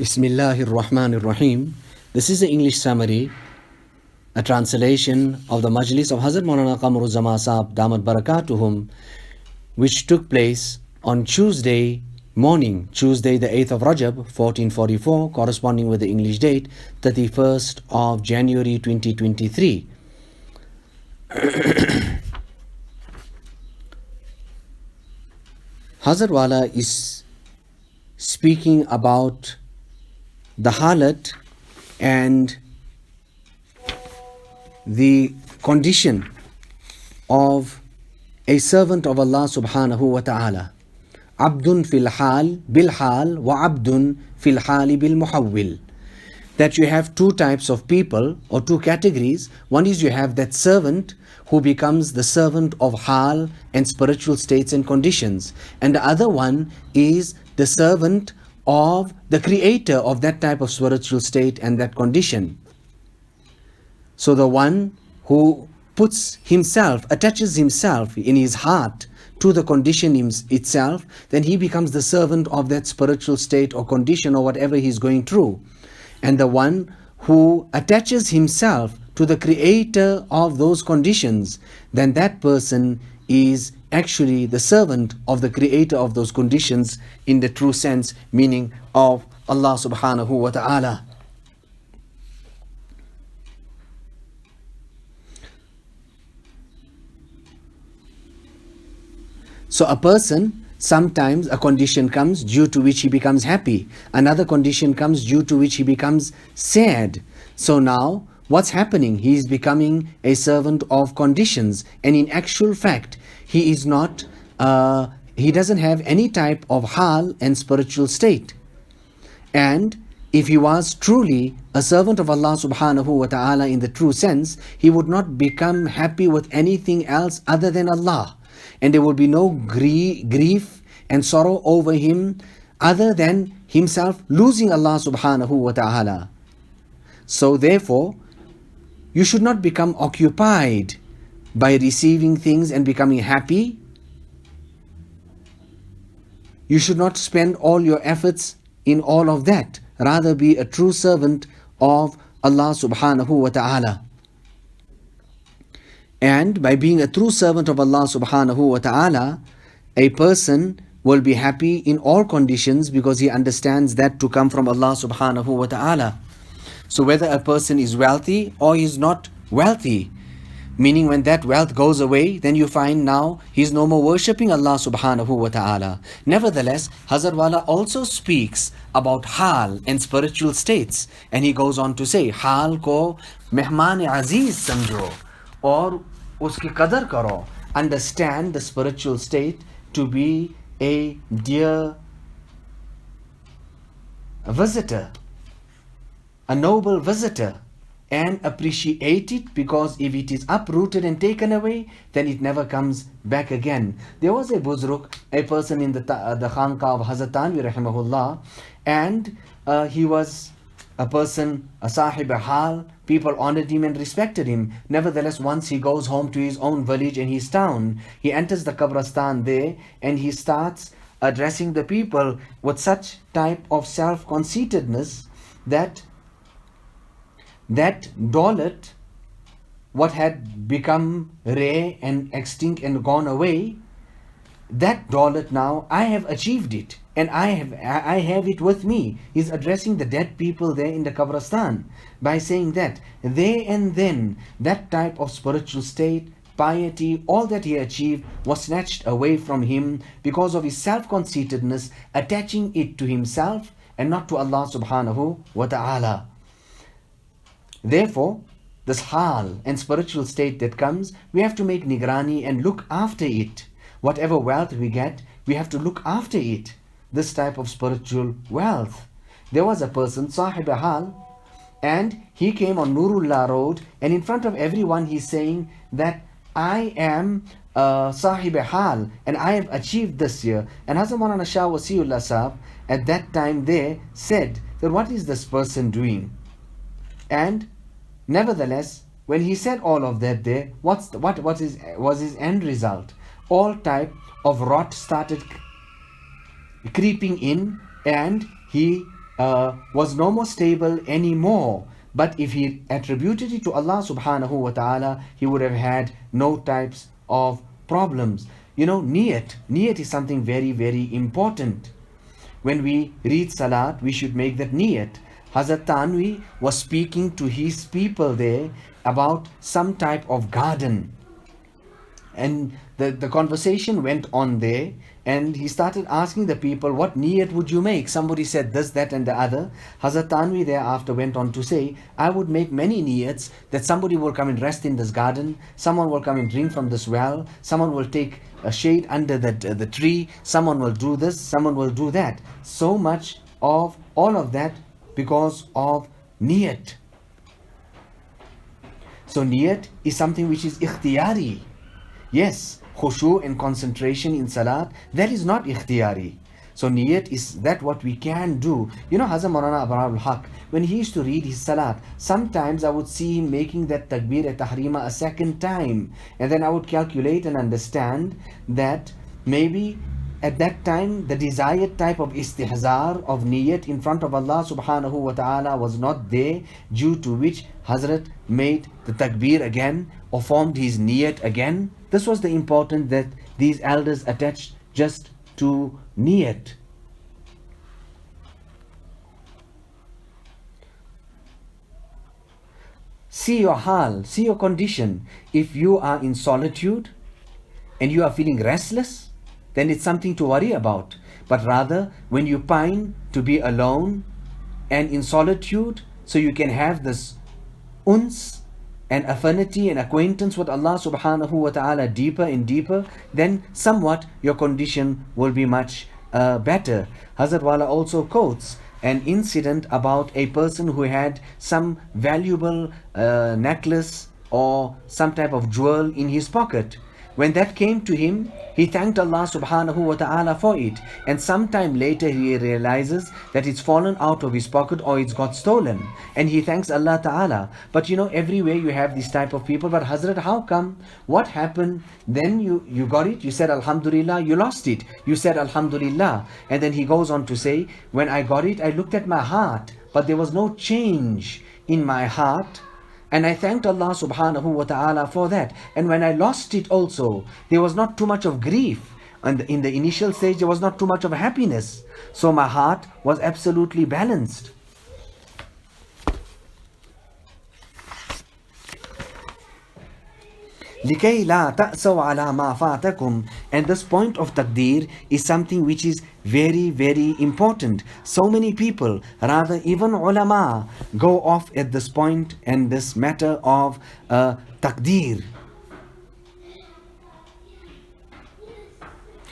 Bismillahir Rahmanir Rahim. This is the English summary, a translation of the Majlis of Hazrat MAULANA QAMAR Sahib Damat Barakatuhum, which took place on Tuesday morning, Tuesday the 8th of Rajab 1444, corresponding with the English date 31st of January 2023. Hazrat Wala is speaking about the halat and the condition of a servant of Allah subhanahu wa ta'ala. Abdun fil hal bil hal wa abdun fil hali bil muhawwil. That you have two types of people or two categories. One is you have that servant who becomes the servant of hal and spiritual states and conditions, and the other one is the servant of the creator of that type of spiritual state and that condition. So the one who puts himself, attaches himself in his heart to the condition itself, then he becomes the servant of that spiritual state or condition or whatever he's going through. And the one who attaches himself to the creator of those conditions, then that person is actually the servant of the creator of those conditions in the true sense, meaning of Allah subhanahu wa ta'ala. So a person, sometimes a condition comes due to which he becomes happy. Another condition comes due to which he becomes sad. So now what's happening? He is becoming a servant of conditions, and in actual fact he is not, he doesn't have any type of hal and spiritual state. And if he was truly a servant of Allah subhanahu wa ta'ala in the true sense, he would not become happy with anything else other than Allah. And there will be no grief and sorrow over him other than himself losing Allah subhanahu wa ta'ala. So therefore, you should not become occupied by receiving things and becoming happy. You should not spend all your efforts in all of that. Rather be a true servant of Allah subhanahu wa ta'ala. And by being a true servant of Allah subhanahu wa ta'ala, a person will be happy in all conditions because he understands that to come from Allah subhanahu wa ta'ala. So whether a person is wealthy or is not wealthy, meaning when that wealth goes away, then you find now he's no more worshipping Allah subhanahu wa ta'ala. Nevertheless, Hazrat Wala also speaks about hal and spiritual states, and he goes on to say, hal ko mehman aziz samjho or uski qadar karo. Understand the spiritual state to be a dear visitor, a noble visitor, and appreciate it, because if it is uprooted and taken away, then it never comes back again. There was a buzruk, a person in the Khanqa of Hazrat Tanvi rahimahullah, and he was a person, a Saheb hal. People honored him and respected him. Nevertheless, once he goes home to his own village and his town, he enters the Qabristan there and he starts addressing the people with such type of self-conceitedness that dawlat, what had become rare and extinct and gone away, that dawlat now, I have achieved it and I have it with me. He's addressing the dead people there in the Qabristan by saying that there and then that type of spiritual state, piety, all that he achieved was snatched away from him because of his self-conceitedness, attaching it to himself and not to Allah subhanahu wa ta'ala. Therefore, this hal and spiritual state that comes, we have to make nigrani and look after it. Whatever wealth we get, we have to look after it. This type of spiritual wealth. There was a person, Sahib hal, and he came on Nurullah Road, and in front of everyone he's saying that I am Sahib hal and I have achieved this year. And Hazrat Maulana Shah Wasiullah Sahib at that time there said that what is this person doing? And nevertheless, when he said all of that there, was his end result? All type of rot started creeping in, and he was no more stable anymore. But if he attributed it to Allah subhanahu wa ta'ala, he would have had no types of problems. You know, niyat is something very, very important. When we read salat, we should make that niyat. Hazrat Tanvi was speaking to his people there about some type of garden. And the conversation went on there, and he started asking the people, what niyat would you make? Somebody said this, that and the other. Hazrat Tanvi thereafter went on to say, I would make many niyats, that somebody will come and rest in this garden, someone will come and drink from this well, someone will take a shade under the tree, someone will do this, someone will do that. So much of all of that because of niyat. So niyat is something which is ikhtiyari. Yes, khushu and concentration in salat, that is not ikhtiyari. So niyat is that what we can do. You know, Hazrat Maulana Abraham al-Haq, when he used to read his salat, sometimes I would see him making that takbir-e-tahrima a second time. And then I would calculate and understand that maybe at that time the desired type of istihzar of niyat in front of Allah subhanahu wa ta'ala was not there, due to which Hazrat made the takbir again or formed his niyat again. This was the important that these elders attached just to niyat. See your hal, see your condition. If you are in solitude and you are feeling restless, then it's something to worry about. But rather, when you pine to be alone and in solitude, so you can have this uns and affinity and acquaintance with Allah subhanahu wa ta'ala deeper and deeper, then somewhat your condition will be much better. Hazrat Wala also quotes an incident about a person who had some valuable necklace or some type of jewel in his pocket. When that came to him, he thanked Allah subhanahu wa ta'ala for it. And sometime later he realizes that it's fallen out of his pocket or it's got stolen. And he thanks Allah ta'ala. But you know, everywhere you have this type of people. But Hazrat, how come? What happened? Then you got it, you said Alhamdulillah, you lost it. You said Alhamdulillah. And then he goes on to say, when I got it, I looked at my heart, but there was no change in my heart. And I thanked Allah subhanahu wa ta'ala for that. And when I lost it also, there was not too much of grief. And in the initial stage, there was not too much of happiness. So my heart was absolutely balanced. لِكَيْ لَا تَأْسَوْا عَلَى مَا فَاتَكُمْ. And this point of taqdeer is something which is very, very important. So many people, rather even ulama, go off at this point and this matter of taqdeer.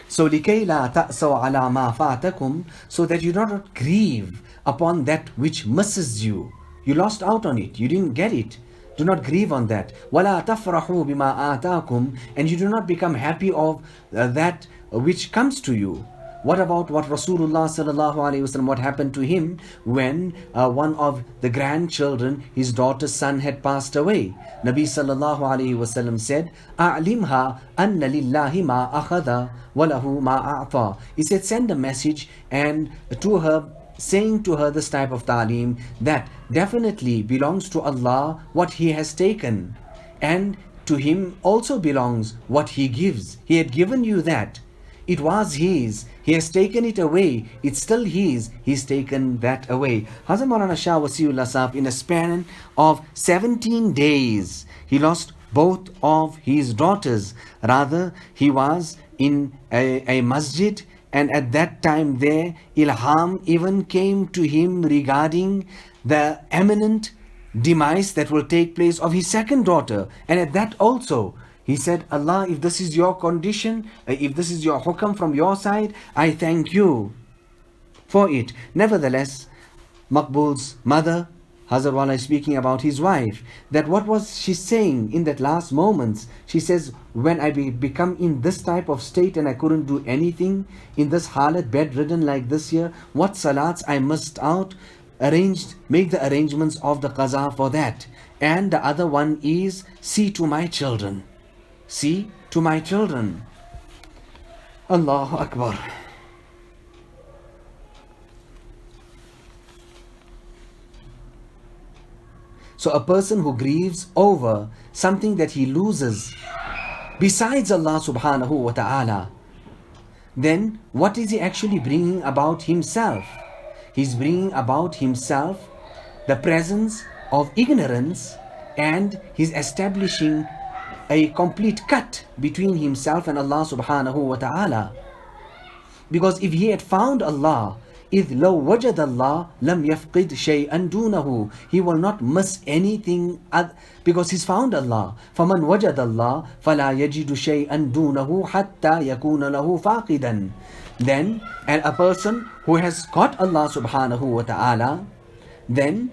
So لِكَيْ لَا تَأْسَوْا عَلَى مَا فَاتَكُمْ, so that you do not grieve upon that which misses you. You lost out on it, you didn't get it. Do not grieve on that. وَلَا تَفْرَحُوا بِمَا آتَاكُمْ. And you do not become happy of that which comes to you. What about what Rasulullah sallallahu alaihi wasallam, what happened to him when one of the grandchildren, his daughter's son, had passed away? Nabi sallallahu alaihi wasallam said, أَعْلِمْهَا أَنَّ لِلَّهِ مَا أَخَذَ وَلَهُ مَا أَعْطَى. He said, send a message and to her, saying to her this type of ta'aleem, that definitely belongs to Allah what He has taken, and to Him also belongs what He gives. He had given you that. It was His. He has taken it away. It's still His. He's taken that away. Hazrat Maulana Shah Wasiullah Sahib, in a span of 17 days, he lost both of his daughters. Rather, he was in a masjid, and at that time there, ilham even came to him regarding the imminent demise that will take place of his second daughter. And at that also, he said, Allah, if this is your condition, if this is your hukam from your side, I thank you for it. Nevertheless, Maqbul's mother, Hazrat Wala is speaking about his wife, that what was she saying in that last moments? She says, when I become in this type of state and I couldn't do anything, in this halat, bedridden like this year, what salats I missed out, make the arrangements of the qaza for that. And the other one is, see to my children. See to my children. Allahu Akbar. So a person who grieves over something that he loses besides Allah subhanahu wa ta'ala, then what is he actually bringing about himself? He's bringing about himself the presence of ignorance, and he's establishing a complete cut between himself and Allah subhanahu wa ta'ala. Because if he had found Allah, إِذْ لَوْ وَجَدَ اللَّهِ لَمْ يَفْقِدْ شَيْئًا دُونَهُ, he will not miss anything because he's found Allah. فَمَنْ وَجَدَ اللَّهِ فَلَا يَجِدُ شَيْئًا دُونَهُ حَتَّى يَكُونَ لَهُ فَاقِدًا. Then, and a person who has got Allah subhanahu wa ta'ala, then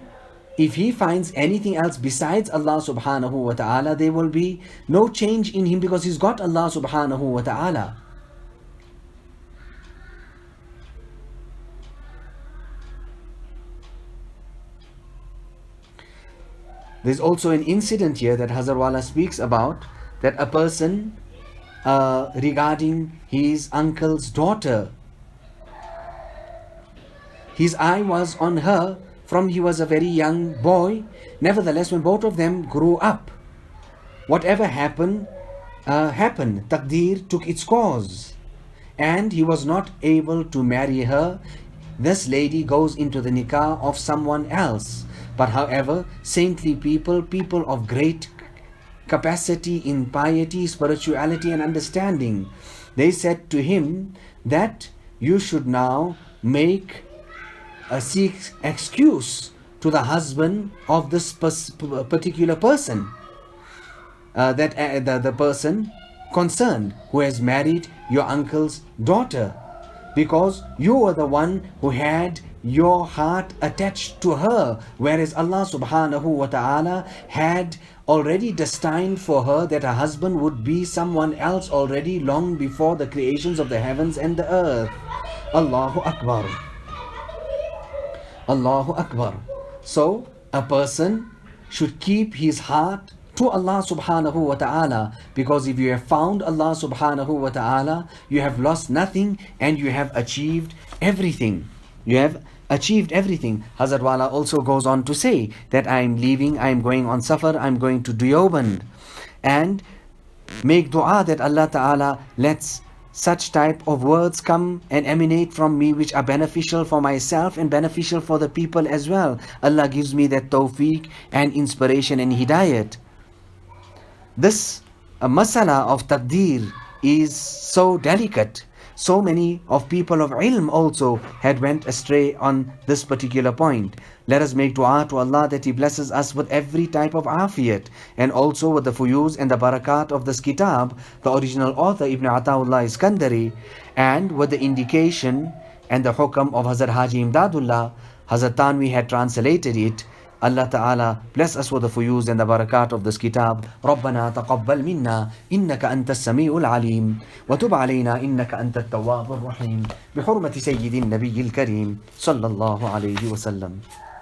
if he finds anything else besides Allah subhanahu wa ta'ala, there will be no change in him because he's got Allah subhanahu wa ta'ala. There's also an incident here that Hazrat speaks about, that a person regarding his uncle's daughter, his eye was on her from he was a very young boy. Nevertheless, when both of them grew up, whatever happened, Taqdeer took its course, and he was not able to marry her. This lady goes into the nikah of someone else. But however, saintly people, people of great capacity in piety, spirituality and understanding, they said to him that you should now make a seek excuse to the husband of this particular person, the person concerned who has married your uncle's daughter, because you were the one who had your heart attached to her, whereas Allah subhanahu wa ta'ala had already destined for her that her husband would be someone else already long before the creations of the heavens and the earth. Allahu Akbar. Allahu Akbar. So a person should keep his heart to Allah subhanahu wa ta'ala, because if you have found Allah subhanahu wa ta'ala, you have lost nothing and you have achieved everything. You have achieved everything. Hazrat Wala also goes on to say that I am leaving, I am going on safar, I am going to Deoband, and make dua that Allah Ta'ala lets such type of words come and emanate from me which are beneficial for myself and beneficial for the people as well. Allah gives me that tawfiq and inspiration and hidayat. This masala of taqdeer is so delicate. So many of people of ilm also had went astray on this particular point. Let us make dua to Allah that He blesses us with every type of afiyat, and also with the fuyuz and the barakat of this kitab, the original author Ibn Ataullah Iskandari, and with the indication and the hukam of Hazrat Haji Imdadullah. Hazrat Tanvi had translated it. Allah Ta'ala bless us with the fuyuz and the barakat of this kitab. رَبَّنَا تَقَبَّلْ مِنَّا إِنَّكَ أَنْتَ السَّمِيعُ الْعَلِيمُ وَتُبْ عَلَيْنَا إِنَّكَ أَنْتَ التَّوَّابُ الرَّحِيمُ بِحُرْمَةِ سَيِّدِ النَّبِيِّ الْكَرِيمِ صلى الله عليه وسلم.